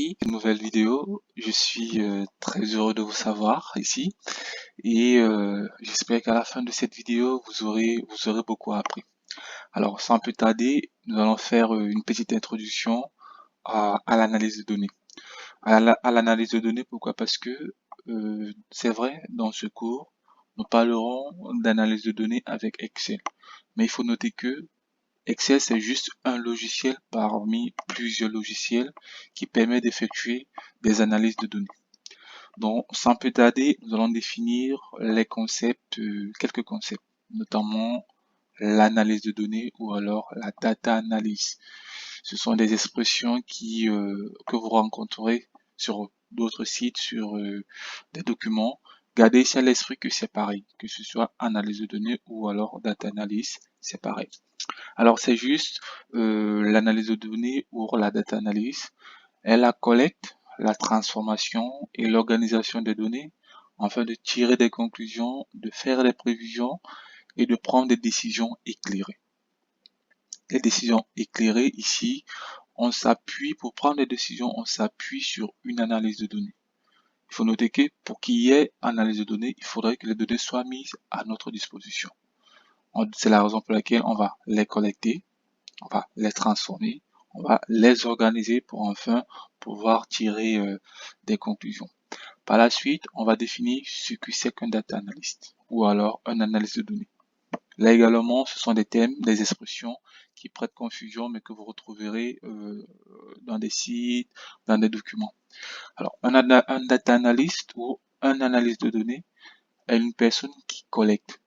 ici, une nouvelle vidéo. Je suis très heureux de vous savoir ici et j'espère qu'à la fin de cette vidéo, vous aurez beaucoup appris. Alors, sans plus tarder, nous allons faire une petite introduction à l'analyse de données. À l'analyse de données, pourquoi? Parce que c'est vrai, dans ce cours, nous parlerons d'analyse de données avec Excel. Mais il faut noter que Excel, c'est juste un logiciel parmi plusieurs logiciels qui permet d'effectuer des analyses de données. Donc, sans plus tarder, nous allons définir les concepts, quelques concepts, notamment l'analyse de données ou alors la data analyse. Ce sont des expressions que vous rencontrerez sur d'autres sites, sur des documents. Gardez ici à l'esprit que c'est pareil, que ce soit analyse de données ou alors data analyse, c'est pareil. Alors c'est juste l'analyse de données ou la data analyse est la collecte, la transformation et l'organisation des données afin de tirer des conclusions, de faire des prévisions et de prendre des décisions éclairées. Les décisions éclairées ici, pour prendre des décisions, on s'appuie sur une analyse de données. Il faut noter que pour qu'il y ait analyse de données, il faudrait que les données soient mises à notre disposition. C'est la raison pour laquelle on va les collecter, on va les transformer, on va les organiser pour enfin pouvoir tirer des conclusions. Par la suite, on va définir ce que c'est qu'un data analyst ou alors un analyse de données. Là également, ce sont des thèmes, des expressions qui prêtent confusion mais que vous retrouverez dans des sites, dans des documents. Alors, un data analyst ou un analyse de données est une personne qui collecte,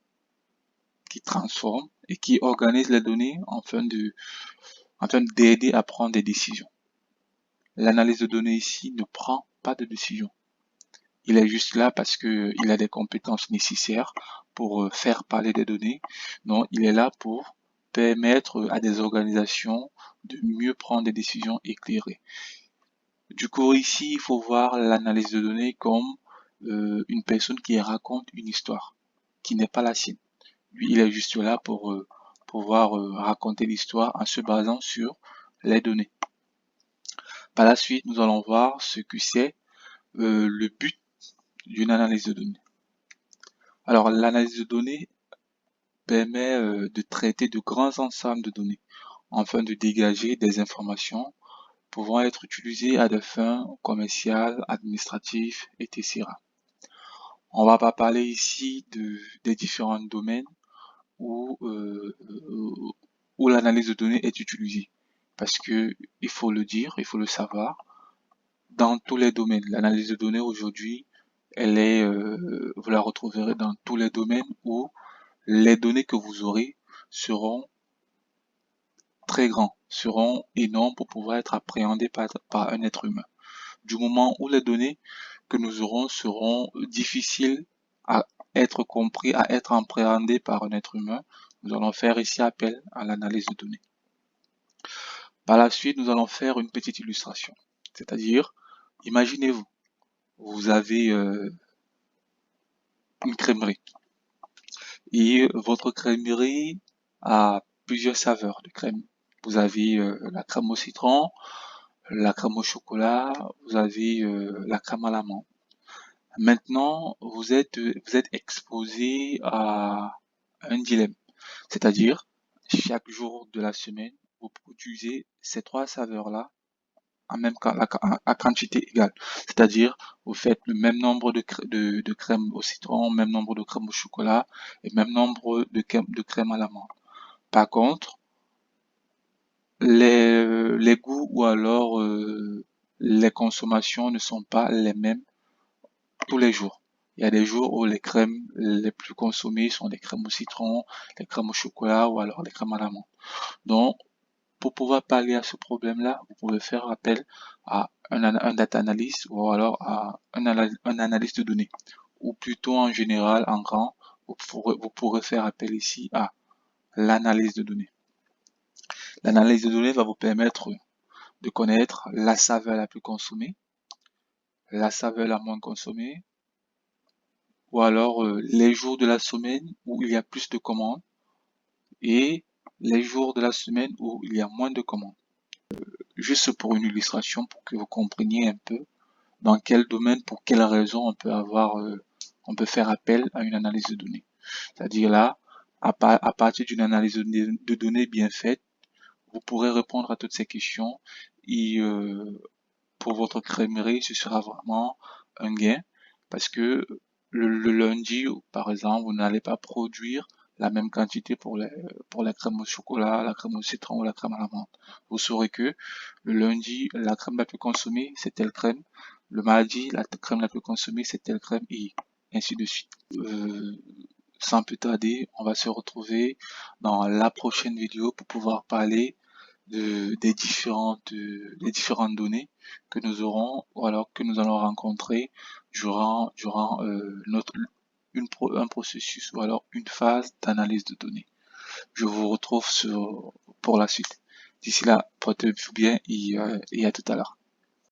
qui transforme et qui organise les données afin d'aider à prendre des décisions. L'analyse de données ici ne prend pas de décision. Il est juste là parce qu'il a des compétences nécessaires pour faire parler des données. Donc, il est là pour permettre à des organisations de mieux prendre des décisions éclairées. Du coup, ici, il faut voir l'analyse de données comme une personne qui raconte une histoire qui n'est pas la sienne. Lui, il est juste là pour pouvoir raconter l'histoire en se basant sur les données. Par la suite, nous allons voir ce que c'est le but d'une analyse de données. Alors, l'analyse de données permet de traiter de grands ensembles de données afin de dégager des informations pouvant être utilisées à des fins commerciales, administratives, etc. On va pas parler ici des différents domaines où, où l'analyse de données est utilisée. Parce que, il faut le dire, il faut le savoir, dans tous les domaines. L'analyse de données aujourd'hui, vous la retrouverez dans tous les domaines où les données que vous aurez seront très grands, seront énormes pour pouvoir être appréhendées par un être humain. Du moment où les données que nous aurons seront difficiles à être compris, à être appréhendées par un être humain, nous allons faire ici appel à l'analyse de données. Par la suite, nous allons faire une petite illustration. C'est-à-dire, imaginez-vous, vous avez une crèmerie et votre crèmerie a plusieurs saveurs de crème. Vous avez la crème au citron, la crème au chocolat, vous avez la crème à l'amande. Maintenant, vous êtes exposé à un dilemme, c'est-à-dire chaque jour de la semaine, vous produisez ces trois saveurs-là à quantité égale. C'est-à-dire, vous faites le même nombre de crème au citron, même nombre de crème au chocolat et même nombre de crème à l'amande. Par contre, les goûts ou alors les consommations ne sont pas les mêmes tous les jours. Il y a des jours où les crèmes les plus consommées sont les crèmes au citron, les crèmes au chocolat ou alors les crèmes à l'amande. Donc, pour pouvoir pallier à ce problème-là, vous pouvez faire appel à un data analyst ou alors à un analyste de données. Ou plutôt en général, en grand, vous pourrez faire appel ici à l'analyse de données. L'analyse de données va vous permettre de connaître la saveur la plus consommée, la saveur la moins consommée, ou alors les jours de la semaine où il y a plus de commandes et les jours de la semaine où il y a moins de commandes. juste pour une illustration, pour que vous compreniez un peu dans quel domaine, pour quelle raison on peut faire appel à une analyse de données. C'est-à-dire là, à partir d'une analyse de données bien faite, vous pourrez répondre à toutes ces questions et pour votre crèmerie, ce sera vraiment un gain parce que le lundi, par exemple, vous n'allez pas produire la même quantité pour la crème au chocolat, la crème au citron ou la crème à la menthe. Vous saurez que le lundi, la crème la plus consommée, c'est telle crème. Le mardi, la crème la plus consommée, c'est telle crème et ainsi de suite. Sans plus tarder, on va se retrouver dans la prochaine vidéo pour pouvoir parler des différentes données que nous aurons ou alors que nous allons rencontrer durant un processus ou alors une phase d'analyse de données. Je vous retrouve pour la suite. D'ici là, portez-vous bien et à tout à l'heure.